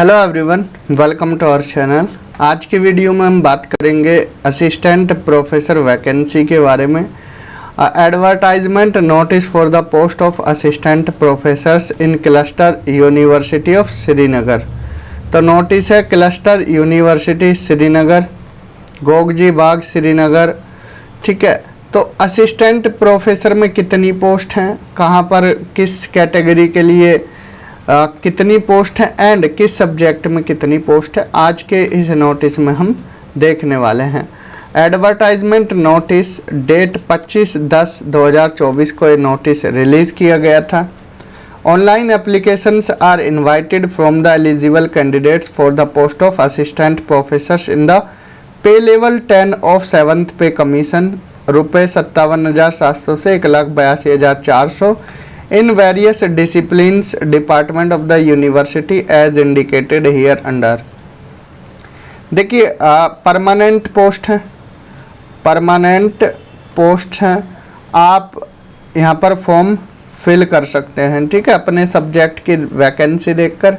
Hello everyone, welcome to our channel. आज की video में हम बात करेंगे असिस्टेंट प्रोफेसर वैकेंसी के बारे में। Advertisement notice for the post of assistant professors in cluster university of Srinagar. तो नोटिस है क्लस्टर यूनिवर्सिटी श्रीनगर, गोगजी बाग श्रीनगर। ठीक है, तो असिस्टेंट प्रोफेसर में कितनी पोस्ट हैं, कहाँ पर, किस कैटेगरी के लिए कितनी पोस्ट है एंड किस सब्जेक्ट में कितनी पोस्ट है, आज के इस नोटिस में हम देखने वाले हैं। एडवर्टाइजमेंट नोटिस डेट 25/10/2024 को ये नोटिस रिलीज़ किया गया था। Online applications are invited from the eligible candidates for the post of assistant professors in the pay level 10 of 7th pay commission रुपये 57,700 से 1,82,400 in various disciplines department of the university as indicated here under। देखिए permanent post है, permanent post हैं, आप यहाँ पर form fill कर सकते हैं। ठीक है, अपने सब्जेक्ट की वैकेंसी देखकर,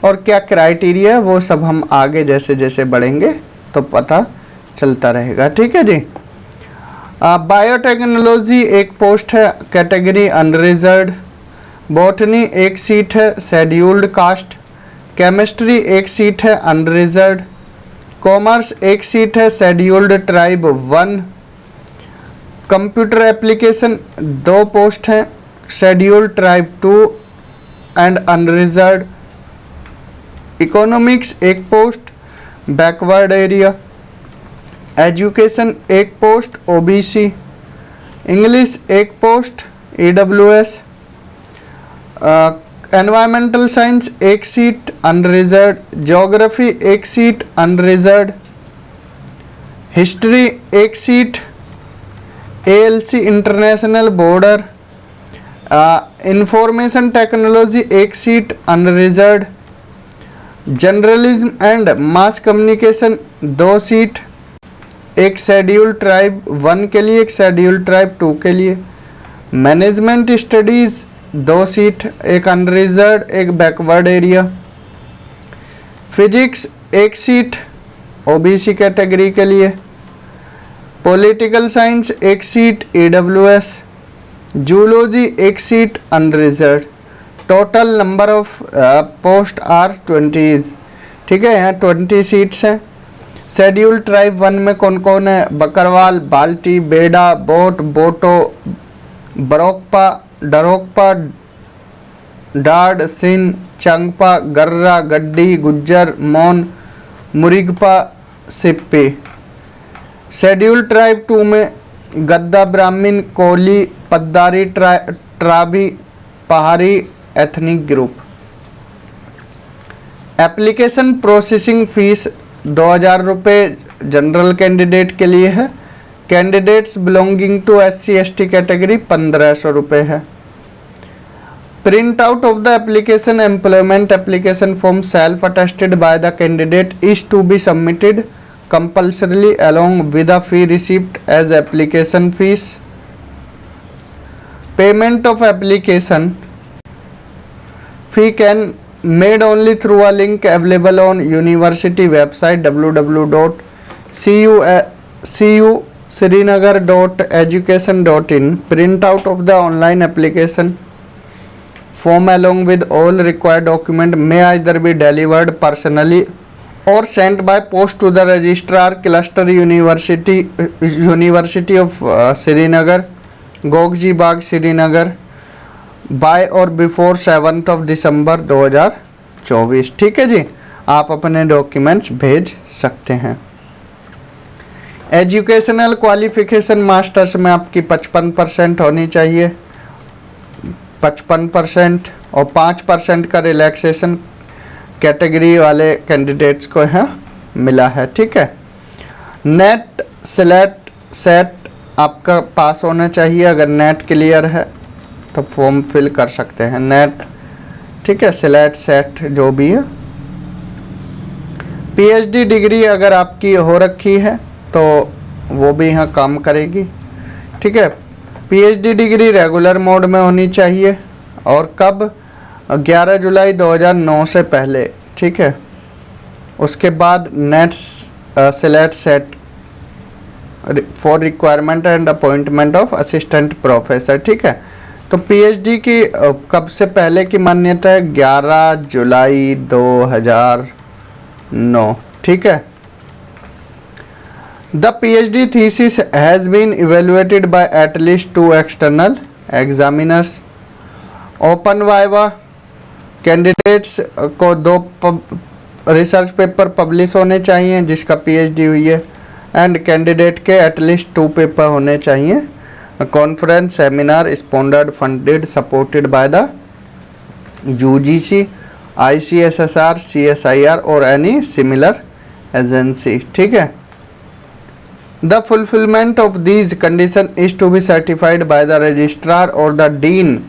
और क्या क्राइटेरिया है वो सब हम आगे जैसे जैसे बढ़ेंगे तो पता चलता रहेगा। ठीक है जी। बायोटेक्नोलॉजी एक पोस्ट है, कैटेगरी अनरिजर्व्ड। बॉटनी एक सीट है, शेड्यूल्ड कास्ट। केमिस्ट्री एक सीट है, अनरिजर्व्ड। कॉमर्स एक सीट है, scheduled tribe 1। Computer application 2 post हैं, scheduled tribe 2 and unreserved. Economics एक पोस्ट, बैकवर्ड एरिया। एजुकेशन एक पोस्ट, ओबीसी। इंग्लिश एक पोस्ट, ईडब्ल्यूएस। एनवायरमेंटल साइंस एक सीट, अनरिजर्व्ड। ज्योग्राफी एक सीट, अनरिजर्व्ड। हिस्ट्री एक seat, ALC international border. Information technology एक seat, unreserved. Journalism and mass communication 2 seat, एक scheduled tribe 1 के लिए, एक शेड्यूल्ड ट्राइब 2 के लिए। मैनेजमेंट स्टडीज़ 2 सीट, एक अनरिजर्व्ड, एक बैकवर्ड एरिया। फिजिक्स एक सीट, ओबीसी कैटेगरी के लिए। पॉलिटिकल साइंस एक सीट, ईडब्ल्यूएस। जूलॉजी एक seat, unreserved. Total number of post are 20। ठीक है, यहाँ 20 सीट्स हैं। शेड्यूल ट्राइब 1 में कौन कौन है? बकरवाल, बाल्टी, बेड़ा, बोट, बोटो, बरोकपा, डरोकपा, डाड, सिन, चंगपा, गर्रा, गड्डी, गुज्जर, मोन, मुरिगपा, सिप्पी। शेड्यूल ट्राइब 2 में गद्दा, ब्राह्मण, कोली, पद्दारी, ट्राबी, पहाड़ी ethnic group. Application processing fees 2,000 रुपये जनरल कैंडिडेट के लिए है। Candidates belonging to SC/ST category 1,500 रुपये है। Print out of the application employment application form self attested by the candidate is to be submitted compulsorily along with a fee receipt as application fees। Payment of application fee can made only through a link available on university website www.cusrinagar.education.in। Print out of the online application form along with all required document may either be delivered personally or sent by post to the registrar cluster university of Srinagar, Gogji Bagh Srinagar by और before 7th of December 2024। ठीक है जी, आप अपने documents भेज सकते हैं। Educational qualification masters में आपकी 55% होनी चाहिए, 55%, और 5% का रिलैक्सेशन कैटेगरी वाले कैंडिडेट्स को यहाँ मिला है। ठीक है, नेट स्लेट सेट आपका पास होना चाहिए। अगर नेट क्लियर है तो फॉर्म फिल कर सकते हैं, नेट। ठीक है, स्लेट सेट जो भी है। PhD डिग्री अगर आपकी हो रखी है तो वो भी यहाँ काम करेगी। ठीक है, PhD डिग्री रेगुलर मोड में होनी चाहिए, और कब? 11 जुलाई 2009 से पहले ठीक है। उसके बाद net select set for requirement and appointment of assistant professor, ठीक है। तो पीएचडी की कब से पहले की मान्यता है? 11 जुलाई 2009, ठीक है। The PhD thesis has been evaluated by at least 2 external examiners. Open viva candidates को 2 रिसर्च पेपर पब्लिश होने चाहिए जिसका पीएचडी हुई है, एंड कैंडिडेट के एटलीस्ट 2 पेपर होने चाहिए। Conference seminar sponsored funded supported by the UGC, ICSSR, CSIR और एनी सिमिलर एजेंसी, ठीक है। The fulfilment of these condition is to be certified by the registrar और the dean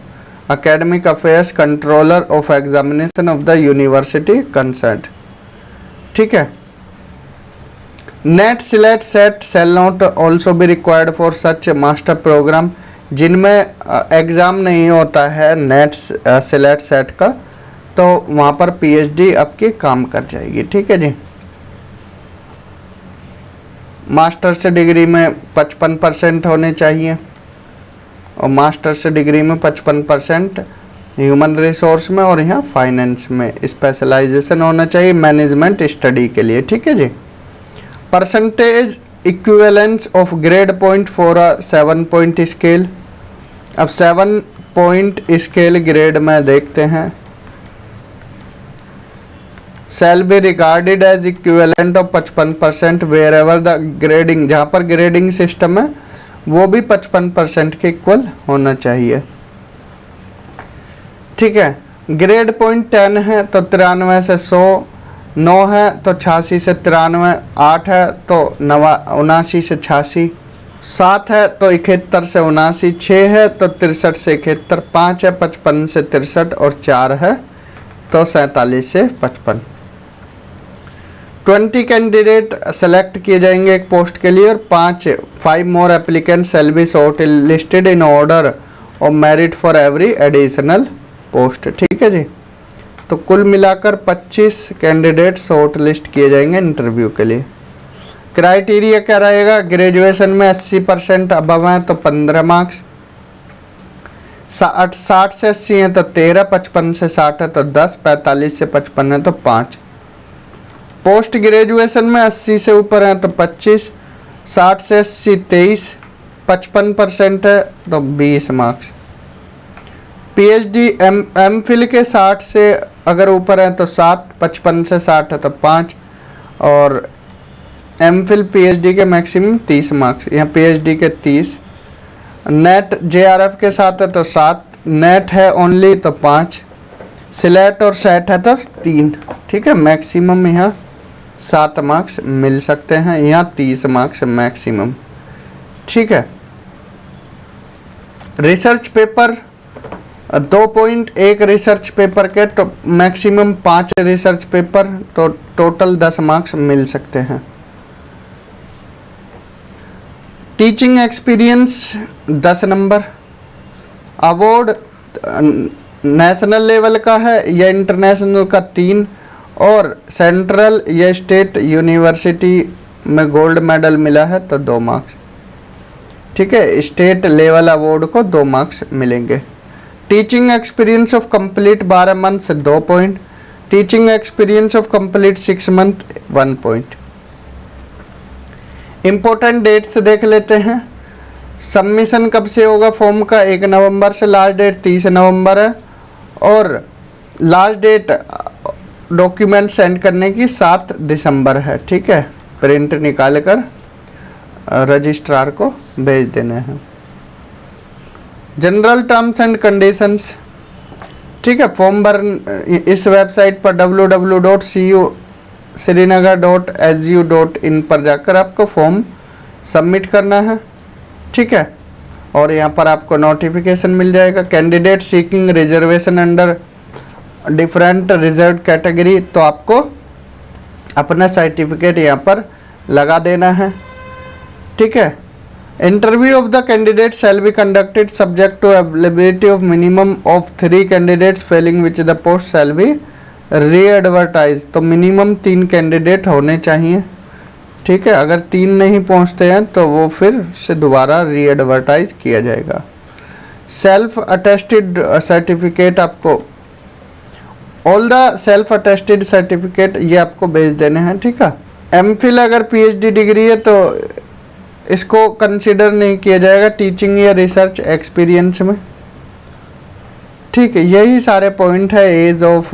academic affairs controller of examination of the university concerned, ठीक है। Net select set shall not also be required for such master program जिनमें exam नहीं होता है net select set का, तो वहाँ पर पीएचडी आपकी काम कर जाएगी, ठीक है जी। मास्टर्स डिग्री में 55% होने चाहिए और मास्टर्स डिग्री में 55% ह्यूमन रिसोर्स में और यहाँ फाइनेंस में स्पेशलाइजेशन होना चाहिए मैनेजमेंट स्टडी के लिए, ठीक है जी। Percentage equivalence of grade point for a 7 point scale. अब 7 पॉइंट स्केल ग्रेड में देखते हैं। Shall be regarded as equivalent of 55% wherever the grading, जहाँ पर ग्रेडिंग सिस्टम है वो भी 55% के इक्वल होना चाहिए, ठीक है। ग्रेड पॉइंट 10 है तो 93 से 100, 9 है तो 86 से 93, 8 है तो 79 से 86, 7 है तो 71 से 79, 6 है तो 63 से 71, 5 है 55 से 63 और 4 है तो 47 से 55। 20 कैंडिडेट सेलेक्ट किए जाएंगे एक पोस्ट के लिए और 5 more applicant shall be short listed in order और merit for every additional post, ठीक है जी। तो कुल मिलाकर 25 कैंडिडेट शॉर्ट लिस्ट किए जाएंगे इंटरव्यू के लिए। क्राइटेरिया क्या रहेगा? ग्रेजुएशन में 80% अबव हैं तो 15 मार्क्स, 60 से 80 हैं तो 13, 55 से 60 है तो 10, 45 से 55 है तो 5। पोस्ट ग्रेजुएशन में 80 से ऊपर हैं तो 25, 60 से 80 23, 55% है तो 20 मार्क्स। पीएचडी एम फिल के 60 से अगर ऊपर है तो 7, 55 से 60 है तो 5 और एम फिल पीएचडी के मैक्सिमम 30 मार्क्स, यहाँ पीएचडी के 30। नेट जेआरएफ के साथ है तो 7, नेट है ओनली तो 5, सिलेट और सेट है तो 3, ठीक है। मैक्सिमम यहाँ 7 मार्क्स मिल सकते हैं, यहाँ 30 मार्क्स मैक्सिमम, ठीक है। रिसर्च पेपर 2 पॉइंट, एक रिसर्च पेपर के तो मैक्सिमम 5 रिसर्च पेपर तो टोटल 10 मार्क्स मिल सकते हैं। Teaching experience 10 number. Award national level का है या इंटरनेशनल का 3 और सेंट्रल या स्टेट यूनिवर्सिटी में गोल्ड मेडल मिला है तो 2 मार्क्स, ठीक है। स्टेट लेवल अवार्ड को 2 मार्क्स मिलेंगे। Teaching experience of complete 12 month से 2 point, teaching experience of complete 6 month 1 point. Important dates देख लेते हैं। सबमिशन कब से होगा फॉर्म का? 1 नवंबर से, लास्ट डेट 30 नवंबर है और लास्ट डेट डॉक्यूमेंट सेंड करने की 7 दिसंबर है, ठीक है। प्रिंट निकाल कर रजिस्ट्रार को भेज देने हैं। जनरल टर्म्स एंड कंडीशंस, ठीक है। फॉर्म भर इस वेबसाइट पर www.cu.srinagar.edu.in पर जाकर आपको फॉर्म सबमिट करना है, ठीक है। और यहाँ पर आपको नोटिफिकेशन मिल जाएगा। Candidate seeking reservation under different reserve category, तो आपको अपना सर्टिफिकेट यहाँ पर लगा देना है, ठीक है। Interview of the candidate shall be conducted subject to availability of minimum of 3 candidates failing which the post shall be re advertise, तो मिनिमम 3 कैंडिडेट होने चाहिए, ठीक है। अगर 3 नहीं पहुंचते हैं तो वो फिर से दोबारा री एडवर्टाइज किया जाएगा। सेल्फ अटेस्टेड सर्टिफिकेट, आपको all the self attested certificate ये आपको भेज देने हैं, ठीक है। एमफिल अगर पीएचडी डिग्री है तो इसको कंसिडर नहीं किया जाएगा टीचिंग या रिसर्च एक्सपीरियंस में, ठीक है। यही सारे पॉइंट है। Age of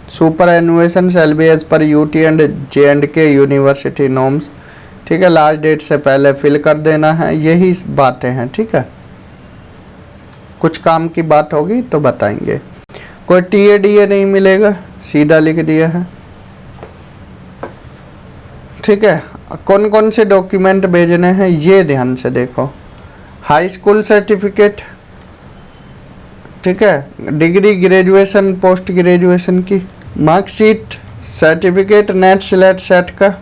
superannuation shall be as per UT and J and K university norms, ठीक है। लास्ट डेट से पहले फिल कर देना है, यही बातें हैं, ठीक है। कुछ काम की बात होगी तो बताएंगे। कोई टीएडीए नहीं मिलेगा, सीधा लिख दिया है, ठीक है। कौन कौन से डॉक्यूमेंट भेजने हैं ये ध्यान से देखो। हाई स्कूल सर्टिफिकेट, ठीक है। डिग्री ग्रेजुएशन पोस्ट ग्रेजुएशन की marksheet, certificate NET SLET SET का,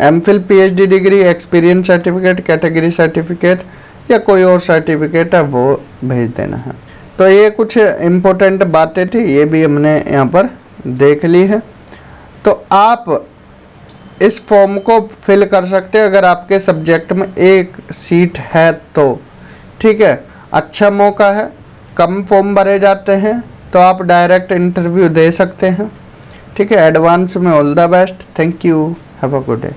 MPhil PhD degree, experience certificate, category certificate या कोई और सर्टिफिकेट है वो भेज देना है। तो ये कुछ इम्पोर्टेंट बातें थी, ये भी हमने यहाँ पर देख ली है। तो आप इस फॉर्म को फिल कर सकते हैं अगर आपके सब्जेक्ट में 1 सीट है तो, ठीक है। अच्छा मौका है, कम फॉर्म भरे जाते हैं तो आप डायरेक्ट इंटरव्यू दे सकते हैं, ठीक है। एडवांस में all the best, thank you, have a good day.